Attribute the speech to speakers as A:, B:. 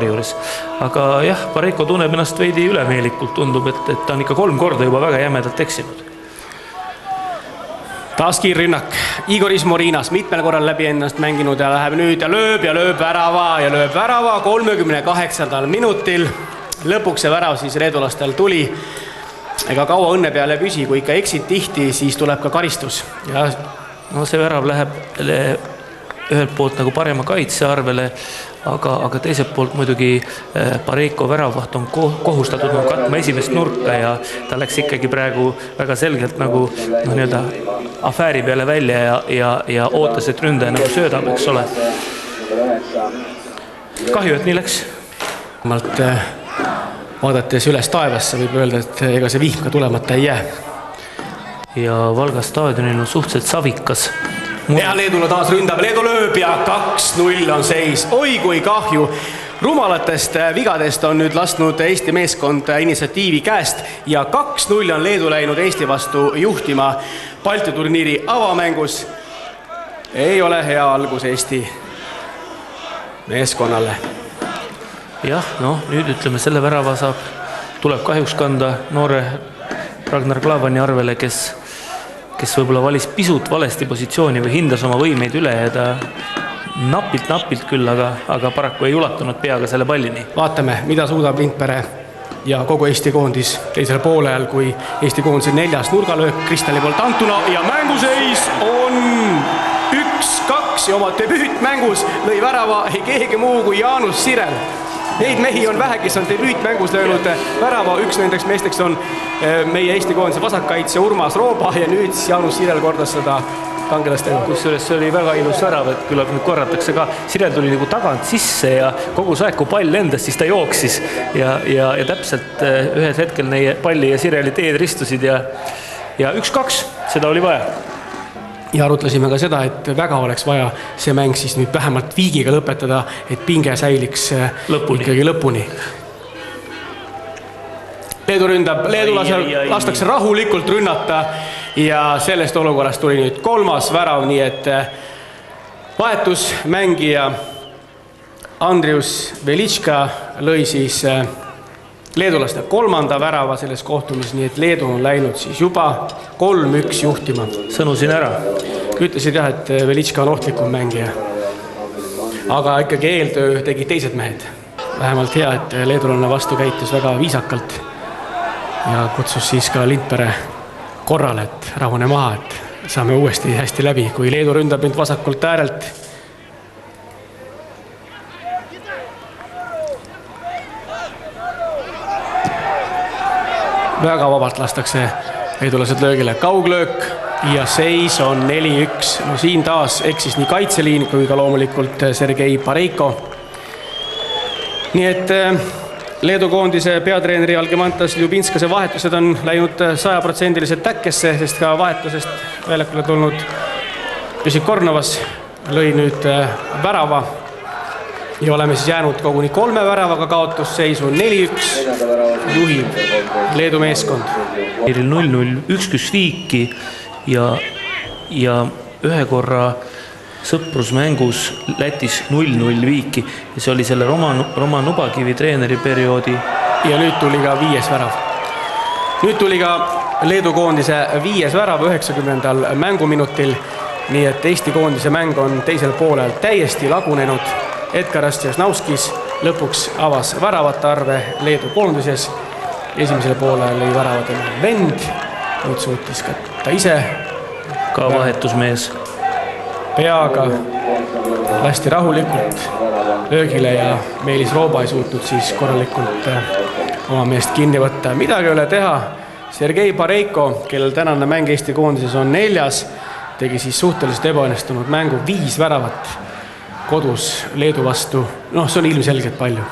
A: juures. Aga jah, Pareiko tunneb ennast veidi ülemeelikult, tundub, et ta on ikka 3 korda juba väga jämedalt eksinud.
B: Taas kiirrünnak. Igor Ismorinas mitmel korral läbi ennast mänginud ja läheb nüüd ja lööb värava 38. minutil. Lõpuks see värav siis reedulastel tuli. Ega kaua õnne peale püsi, kui ikka eksid tihti, siis tuleb ka karistus.
A: Ja no see värav läheb ühelt poolt nagu parema kaitse arvele, aga teiselt poolt muidugi Pareiko väravvaht on kohustatud katma esimest nurka ja ta läks ikkagi praegu väga selgelt nagu afääri peale välja ja ootas, et ründaja nagu söödab, eks ole. Kahju, et nii läks.
B: Vaadates üles taevasse võib öelda, et ega see vihm ka tulemata ei jää.
A: Ja Valga staadionil on suhteliselt savikas.
B: Ja Leedula taas ründab, Leedu lööb ja 2-0 on seis. Oi kui kahju. Rumalatest vigadest on nüüd lasknud Eesti meeskond initsiatiivi käest ja 2-0 on Leedu läinud Eesti vastu juhtima Balti turniiri avamängus. Ei ole hea algus Eesti meeskonnale.
A: Jah, nüüd ütleme, selle värava tuleb kahjuks kanda noore Ragnar Klavani arvele, kes võib-olla valis pisut valesti positsiooni või hindas oma võimeid üle ja ta napilt küll, aga paraku ei ulatunud peaga selle pallini.
B: Vaatame, mida suudab Lindpere ja kogu Eesti koondis teisel poolel, kui Eesti koondise 4. nurgalöök Kristjani poolt antuna ja mänguseis on 1-2 ja oma debüüt mängus lõi värava ei keegi muu kui Jaanus Sirel. Neid mehi on vähe, kes on debüütmängus löönud värava. Üks nendeks meesteks on meie Eesti koondise vasakkaitse Urmas Rooba ja nüüd Jaanus Sirel kordas seda kangelastega.
A: Kusjuures see oli väga ilus värav, et küllap nüüd korratakse ka. Sirel tuli nagu tagant sisse ja kogu see aeg, kui pall lendas, siis ta jooksis ja täpselt ühes hetkel neie palli ja Sireli teed ristusid ja 1-2, seda oli vaja.
B: Ja arutlesime ka seda, et väga oleks vaja see mäng siis nüüd vähemalt viigiga lõpetada, et pinge säiliks ikkagi lõpuni. Leedu ründab, Leedulasel lastakse rahulikult rünnata ja sellest olukorrast tuli nüüd 3. värav, nii et vahetusmängija Andrius Velitška lõi siis leedulaste 3. värava selles kohtumis, nii et Leedu on läinud siis juba 3-1 juhtima.
A: Sõnusin ära.
B: Ütlesid jah, et Velitška on ohtlikum mängija. Aga ikkagi eeltöö tegi teised mehed. Vähemalt hea, et leedulane vastu käitus väga viisakalt ja kutsus siis ka Lindpere korrale, et rahune maha, et saame uuesti hästi läbi, kui Leedu ründab nüüd vasakult äärelt. Väga vabalt lastakse leedulased löögile. Kauglöök ja seis on 4-1. No siin taas eksis nii kaitseliin kui ka loomulikult Sergei Pareiko. Nii et Leedu koondise peatreeneri Algimantas Ljubinskase vahetused on läinud 100% täkkesse, sest ka vahetusest väljakule tulnud Josip Kornovas lõi nüüd värava. Ja oleme siis jäänud koguni 3 väravaga kaotusseisu 4-1 juhib Leedu meeskond.
A: 0-0 1-1 viiki ja ühe korra sõprusmängus Lätis 0-0 viiki ja see oli selle Roman Ubakivi treeneri perioodi.
B: Ja nüüd tuli ka 5. värav. Nüüd tuli ka Leedu koondise 5. värav 90. mänguminutil, nii et Eesti koondise mäng on teisel poolel täiesti lagunenud. Edgar Jasnauskis lõpuks avas väravate arve Leedu koondises. Esimesele poole lõi väravad vend, nüüd suutis ka ta ise.
A: Ka vahetusmees.
B: Peaga lasti rahulikult löögile ja Meelis Rooba ei suutnud siis korralikult oma meest kinni võtta. Midagi ei ole teha. Sergei Pareiko, kellel tänane mäng Eesti koondises on 4, tegi siis suhteliselt ebaõnnestunud mängu 5 väravat kodus Leedu vastu. See on ilmselgelt palju.